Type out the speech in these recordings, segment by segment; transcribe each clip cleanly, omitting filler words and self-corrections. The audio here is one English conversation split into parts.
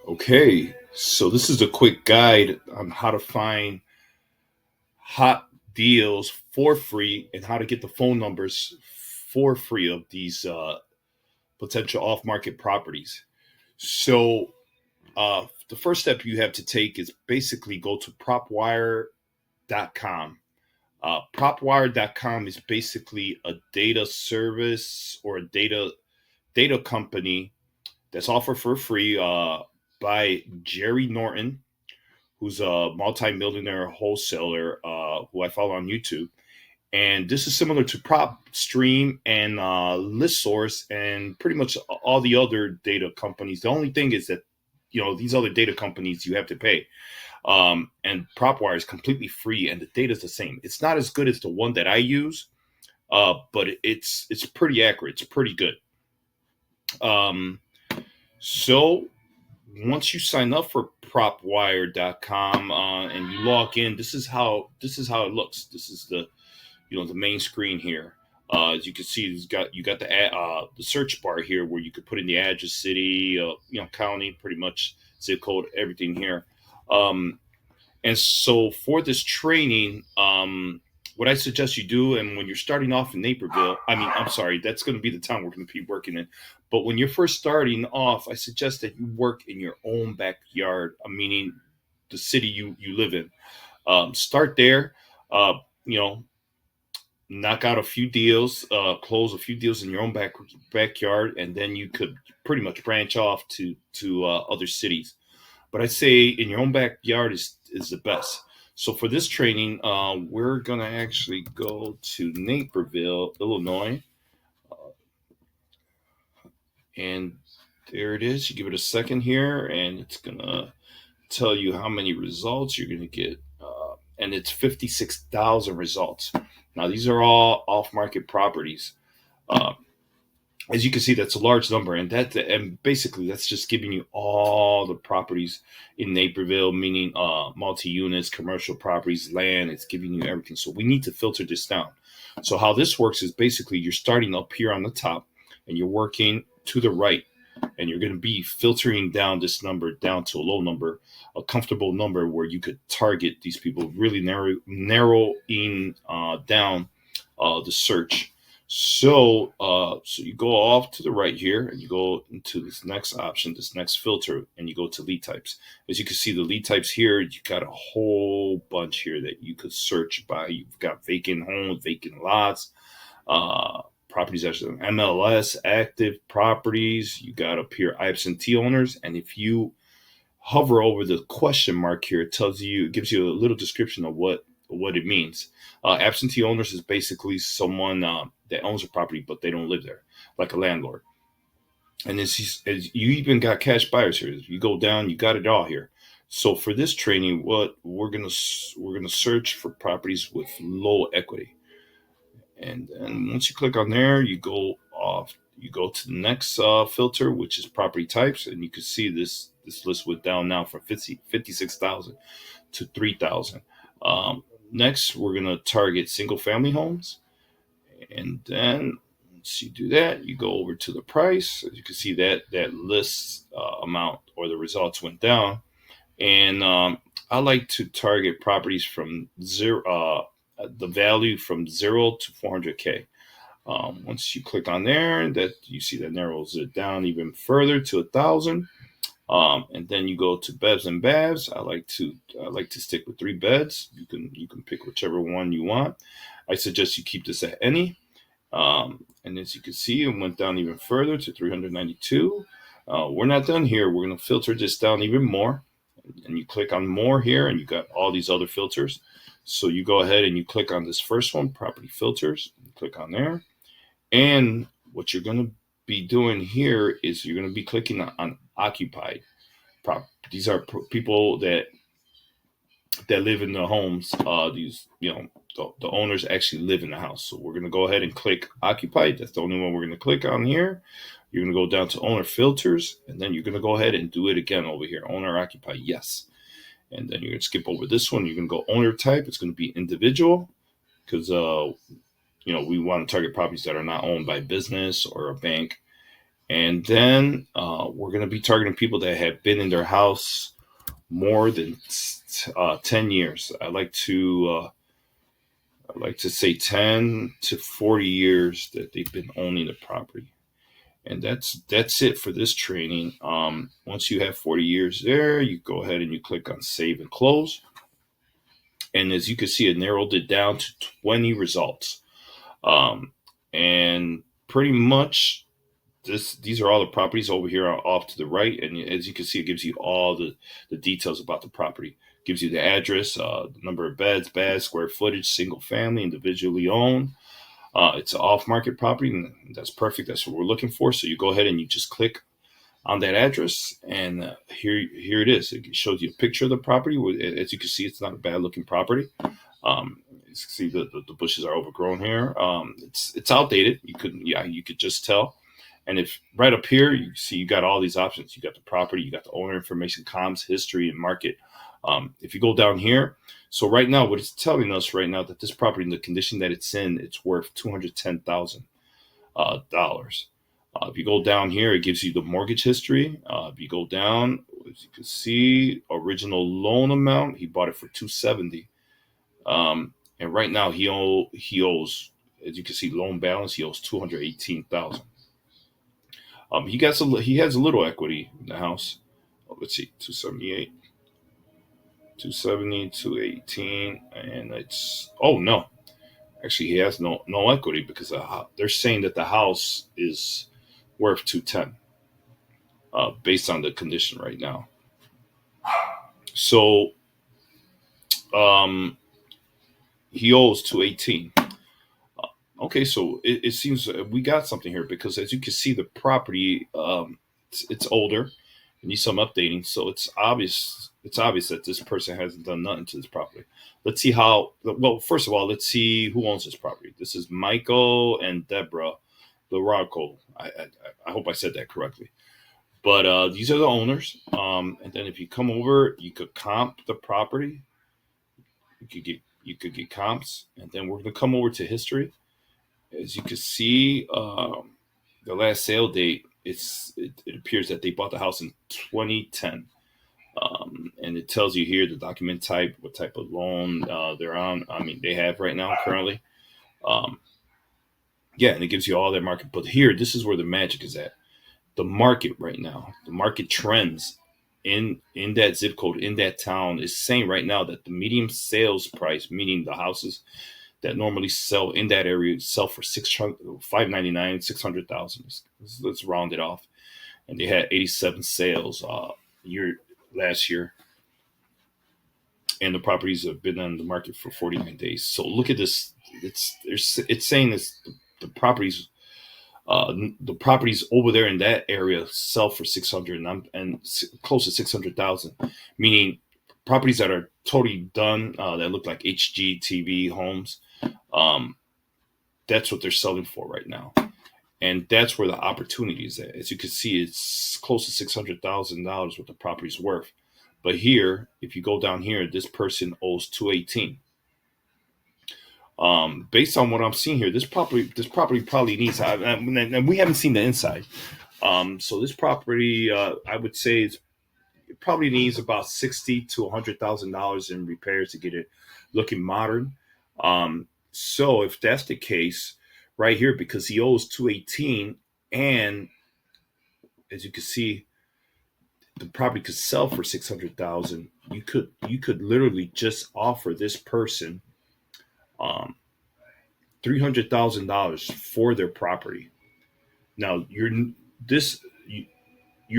Okay, so this is a quick guide on how to find hot deals for free and how to get the phone numbers for free of these potential off market properties. So, the first step you have to take is basically go to PropWire.com. PropWire.com is basically a data service or a data company that's offered for free by Jerry Norton, who's a multi-millionaire wholesaler who I follow on YouTube. And this is similar to PropStream and ListSource and pretty much all the other data companies. The only thing is that these other data companies you have to pay. And PropWire is completely free, and the data is the same. It's not as good as the one that I use, but it's pretty accurate. It's pretty good. So once you sign up for PropWire.com and you log in, this is how it looks. This is the main screen here. As you can see, you got the search bar here where you could put in the address, city, county, pretty much zip code, everything here. And so for this training, what I suggest you do, and when you're starting off in Naperville, I'm sorry, that's going to be the town we're going to be working in. But when you're first starting off, I suggest that you work in your own backyard, meaning the city you live in. Start there, knock out a few deals, close a few deals in your own backyard, and then you could pretty much branch off to other cities. But I say in your own backyard is the best. So for this training, we're going to actually go to Naperville, Illinois. And there it is. You give it a second here, and it's going to tell you how many results you're going to get. And it's 56,000 results. Now, these are all off-market properties. As you can see, that's a large number, and basically that's just giving you all the properties in Naperville, meaning multi-units, commercial properties, land. It's giving you everything. So we need to filter this down. So how this works is basically you're starting up here on the top, and you're working to the right, and you're going to be filtering down this number down to a low number, a comfortable number where you could target these people, really narrowing down the search. So you go off to the right here, and you go into this next option, this next filter, and you go to lead types. As you can see, the lead types here, you got a whole bunch here that you could search by. You've got vacant homes, vacant lots, properties that are MLS, active properties. You got up here absentee owners, and if you hover over the question mark here, it gives you a little description of what it means. Absentee owners is basically someone that owns a property, but they don't live there, like a landlord. And as you even got cash buyers here. If you go down, you got it all here. So for this training, what we're gonna search for properties with low equity. And then once you click on there, you go to the next filter, which is property types, and you can see this list went down now from 56,000 to 3,000. Next, we're going to target single family homes. And then once you do that, you go over to the price. As you can see, that list amount or the results went down. And I like to target properties from zero, the value from 0 to 400K. Once you click on there, that you see that narrows it down even further to 1,000. And then you go to beds and baths. I like to stick with 3 beds. You can pick whichever one you want. I suggest you keep this at any. And as you can see, it went down even further to 392. We're not done here. We're going to filter this down even more. And you click on more here, and you got all these other filters. So you go ahead and you click on this first one, property filters. You click on there. And what you're going to be doing here is you're going to be clicking on occupied. These are people that live in the homes. The owners actually live in the house. So we're going to go ahead and click occupied. That's the only one we're going to click on here. You're going to go down to owner filters, and then you're going to go ahead and do it again over here. Owner occupied, yes. And then you're going to skip over this one. You're going to go owner type. It's going to be individual because we want to target properties that are not owned by business or a bank. And then we're going to be targeting people that have been in their house more than 10 years. I like to say 10 to 40 years that they've been owning the property. And that's it for this training. Once you have 40 years there, you go ahead and you click on save and close. And as you can see, it narrowed it down to 20 results. And pretty much these are all the properties over here off to the right. And as you can see, it gives you all the details about the property. It gives you the address, the number of beds, baths, square footage, single family, individually owned. It's an off-market property, and that's perfect. That's what we're looking for. So you go ahead and you just click on that address, and here it is. It shows you a picture of the property. As you can see, it's not a bad-looking property. You can see the bushes are overgrown here. It's outdated. You could just tell. And if right up here, you see you got all these options. You got the property, you got the owner information, comms, history, and market. If you go down here, so right now, what it's telling us right now that this property, in the condition that it's in, it's worth $210,000. If you go down here, it gives you the mortgage history. If you go down, as you can see, original loan amount, he bought it for $270,000. And right now he owes, as you can see, loan balance, he owes $218,000. He has a little equity in the house. Let's see, 278, 270, 218, and no. Actually, he has no equity because they're saying that the house is worth 210, based on the condition right now. So, he owes 218. Okay, so it seems we got something here because as you can see, the property it's older, it needs some updating. So it's obvious that this person hasn't done nothing to this property. Let's see how. Well, first of all, let's see who owns this property. This is Michael and Deborah LaRocco. I hope I said that correctly. But these are the owners. And then if you come over, you could comp the property. You could get comps, and then we're gonna come over to history. As you can see, the last sale date, it appears that they bought the house in 2010. And it tells you here the document type, what type of loan they're on. I mean, they have right now currently. Yeah, and it gives you all their market. But here, this is where the magic is at. The market right now, the market trends in that zip code, in that town, is saying right now that the median sales price, meaning the houses that normally sell in that area, sell for $599,000, $600,000. Let's round it off. And they had 87 sales last year, and the properties have been on the market for 49 days. So look at this. It's saying this the properties. The properties over there in that area sell for 600 and close to 600,000, meaning properties that are totally done, that look like HGTV homes. That's what they're selling for right now, and that's where the opportunity is at. As you can see, it's close to $600,000 what the property's worth. But here, if you go down here, this person owes 218. Based on what I'm seeing here, this property probably needs, and we haven't seen the inside. So this property, I would say, it probably needs about $60,000 to $100,000 in repairs to get it looking modern. So if that's the case, right here, because he owes 218, and as you can see, the property could sell for 600,000. You could literally just offer this person $300,000 for their property. Now you're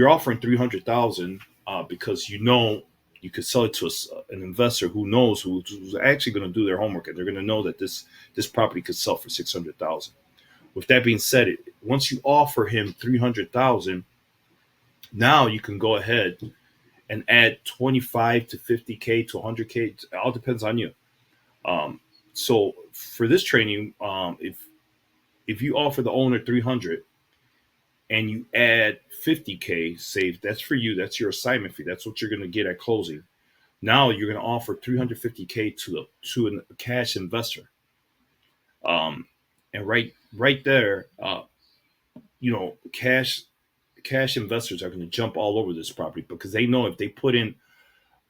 offering 300,000 because you could sell it to an investor who's actually going to do their homework, and they're going to know that this property could sell for 600,000. With that being said, once you offer him 300,000, now you can go ahead and add 25 to 50K to 100K. It all depends on you. So for this training, if you offer the owner 300 and you add 50K, say that's for you, that's your assignment fee, that's what you're going to get at closing. Now you're going to offer 350K to a cash investor. And right there, cash cash investors are going to jump all over this property because they know if they put in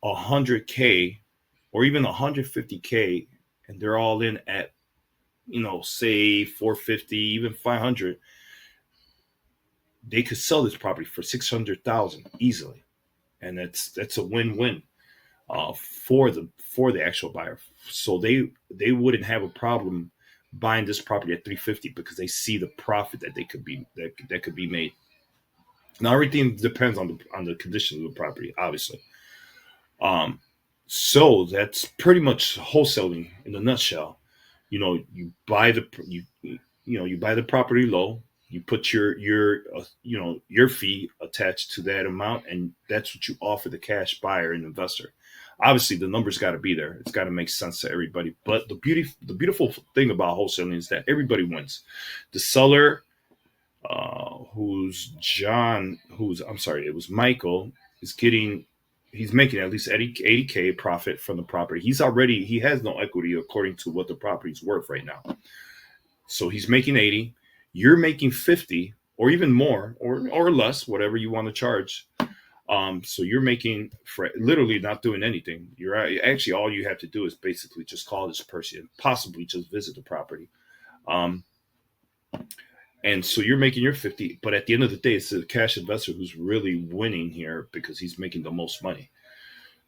100K or even 150K and they're all in at, say 450, even 500, they could sell this property for 600,000 easily, and that's a win-win for the actual buyer. So they wouldn't have a problem buying this property at 350 because they see the profit that that could be made. Now everything depends on the condition of the property, obviously. So that's pretty much wholesaling in a nutshell. You buy you buy the property low. You put your fee attached to that amount, and that's what you offer the cash buyer and investor. Obviously, the numbers got to be there. It's got to make sense to everybody. But the beautiful thing about wholesaling is that everybody wins. The seller, it was Michael, he's making at least 80K profit from the property. He has no equity according to what the property's worth right now. So he's making 80, you're making 50 or even more or less, whatever you want to charge. So you're making for literally not doing anything. You're actually, all you have to do is basically just call this person and possibly just visit the property. And so you're making your 50, but at the end of the day, it's the cash investor who's really winning here because he's making the most money.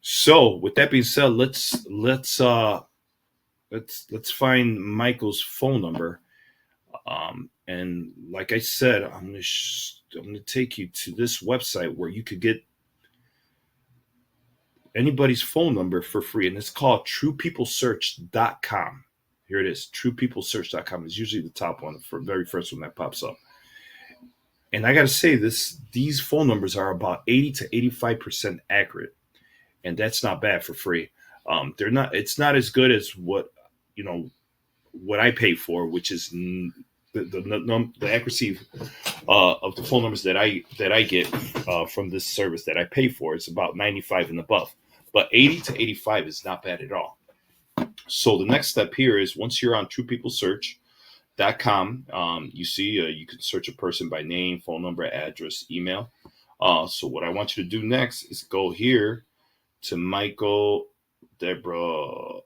So with that being said, let's find Michael's phone number. And like I said, I'm gonna take you to this website where you could get anybody's phone number for free, and it's called truepeoplesearch.com. Here it is, truepeoplesearch.com is usually the top one, the very first one that pops up. And I got to say, these phone numbers are about 80 to 85% accurate, and that's not bad for free. It's not as good as what I pay for, which is the accuracy of the phone numbers that I get from this service that I pay for. It's about 95 and above, but 80 to 85 is not bad at all. So the next step here is, once you're on truepeoplesearch.com, you see you can search a person by name, phone number, address, email. So what I want you to do next is go here to Michael, Deborah,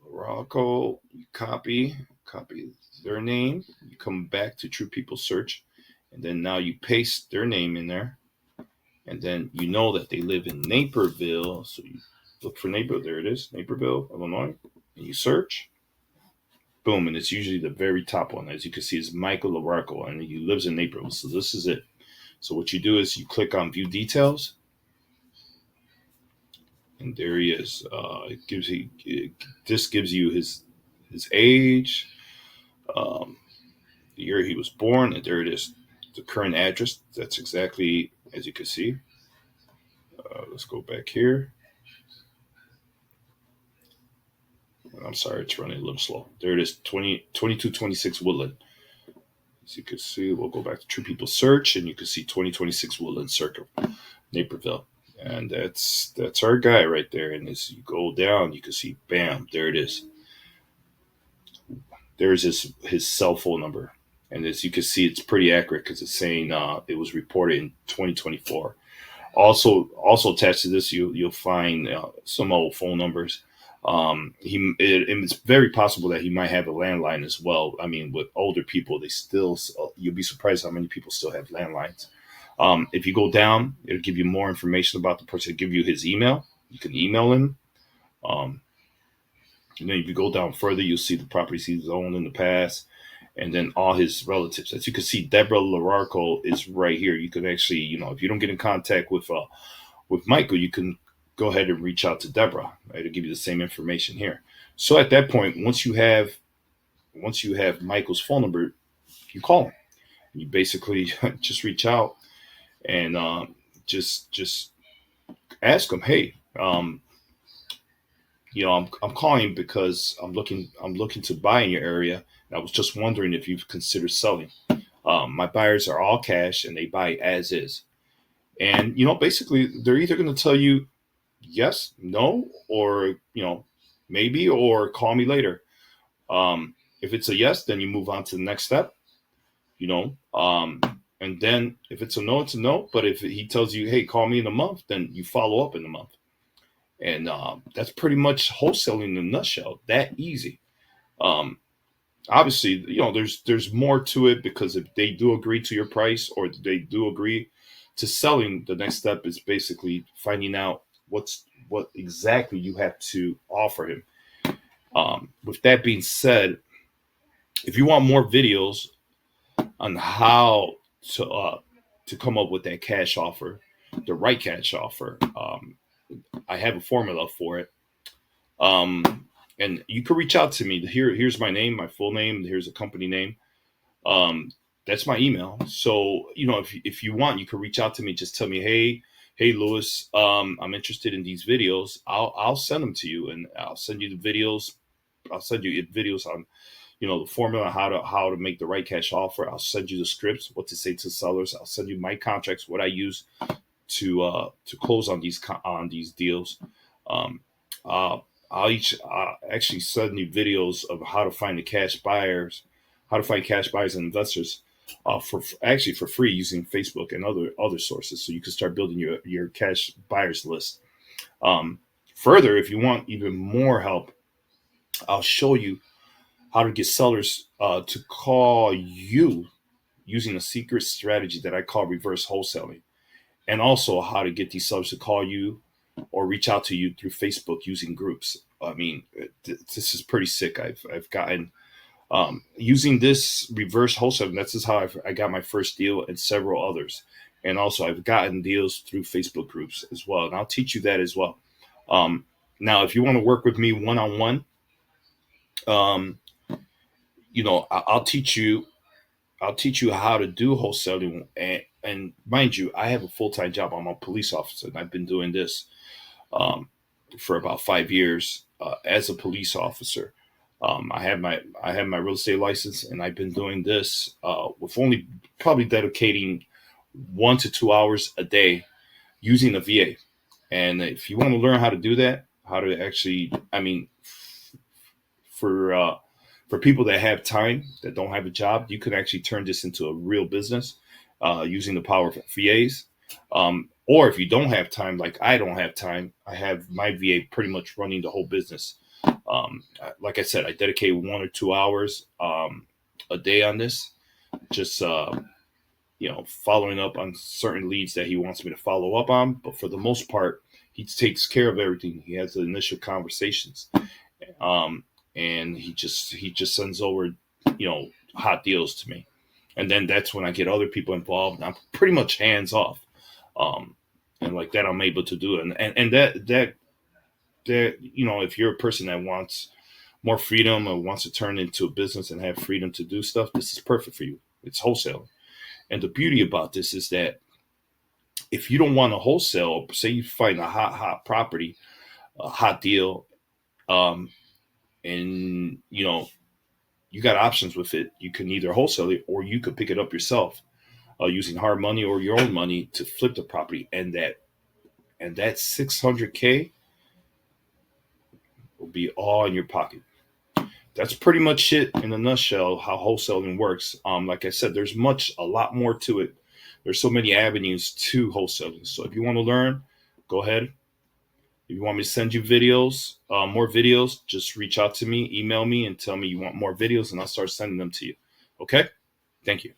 Rocco, copy their name. You come back to True People Search, and then now you paste their name in there, and then you know that they live in Naperville. So you look for Naperville. There it is, Naperville, Illinois, and you search. Boom, and it's usually the very top one. As you can see, is Michael LaRarco, and he lives in Naperville. So this is it. So what you do is you click on View Details, and there he is. This gives you his age, the year he was born, and there it is, the current address. That's exactly as you can see. Let's go back here. I'm sorry, it's running a little slow. There it is, 2226 Woodland. As you can see, we'll go back to True People Search, and you can see 2026 Woodland Circle, Naperville. And that's our guy right there. And as you go down, you can see, bam, there it is. There's his cell phone number. And as you can see, it's pretty accurate because it's saying it was reported in 2024. Also attached to this, you'll find some old phone numbers. It's very possible that he might have a landline as well. I mean, with older people, you'll be surprised how many people still have landlines. If you go down, it'll give you more information about the person. It'll give you his email. You can email him. And then if you go down further, you'll see the properties he's owned in the past, and then all his relatives. As you can see, Deborah LaRarco is right here. You can actually, if you don't get in contact with Michael, you can go ahead and reach out to Deborah. Right? It'll give you the same information here. So at that point, once you have Michael's phone number, you call him. You basically just reach out and just ask him, hey, I'm calling because I'm looking to buy in your area. And I was just wondering if you've considered selling. My buyers are all cash and they buy as is. And basically they're either going to tell you yes, no, or maybe, or call me later. If it's a yes, then you move on to the next step. And then if it's a no, it's a no. But if he tells you, hey, call me in a month, then you follow up in a month. And that's pretty much wholesaling in a nutshell. That easy. Um, Obviously, there's more to it, because if they do agree to your price, or they do agree to selling, the next step is basically finding out what exactly you have to offer him. With that being said, if you want more videos on how to come up with that cash offer, the right cash offer, I have a formula for it. And you can reach out to me. Here's my name, my full name. Here's a company name. Um, that's my email. So, if you want, you can reach out to me. Just tell me, hey, Lewis, I'm interested in these videos. I'll send them to you, and I'll send you the videos. I'll send you videos on, the formula, how to make the right cash offer. I'll send you the scripts, what to say to sellers. I'll send you my contracts, what I use to close on these deals. Um, uh, I'll actually send you videos of how to find cash buyers and investors, for free, using Facebook and other sources, so you can start building your cash buyers list. Further, if you want even more help, I'll show you how to get sellers to call you using a secret strategy that I call reverse wholesaling, and also how to get these sellers to call you or reach out to you through Facebook using groups. I mean, this is pretty sick. I've gotten, using this reverse wholesaling. This is how I got my first deal and several others. And also, I've gotten deals through Facebook groups as well. And I'll teach you that as well. Now, if you want to work with me one on one, I'll teach you. I'll teach you how to do wholesaling. And mind you, I have a full-time job. I'm a police officer, and I've been doing this for about 5 years as a police officer. I have my real estate license, and I've been doing this with only probably dedicating 1 to 2 hours a day using a VA. And if you want to learn how to do that, how to actually, for people that have time, that don't have a job, you can actually turn this into a real business using the power of VAs. Or if you don't have time, like I don't have time, I have my VA pretty much running the whole business. Like I said, I dedicate 1 or 2 hours a day on this, just following up on certain leads that he wants me to follow up on. But for the most part, he takes care of everything. He has the initial conversations, and he just sends over hot deals to me, and then that's when I get other people involved. I'm pretty much hands off, and like that, I'm able to do it. And that if you're a person that wants more freedom or wants to turn into a business and have freedom to do stuff, this is perfect for you. It's wholesaling. And the beauty about this is that if you don't want to wholesale, say you find a hot property, a hot deal, and you got options with it. You can either wholesale it, or you could pick it up yourself using hard money or your own money to flip the property, and that 600K will be all in your pocket. That's pretty much it in a nutshell, how wholesaling works. Like I said, there's a lot more to it. There's so many avenues to wholesaling. So if you want to learn, go ahead. If you want me to send you videos, more videos, just reach out to me, email me, and tell me you want more videos, and I'll start sending them to you. Okay? Thank you.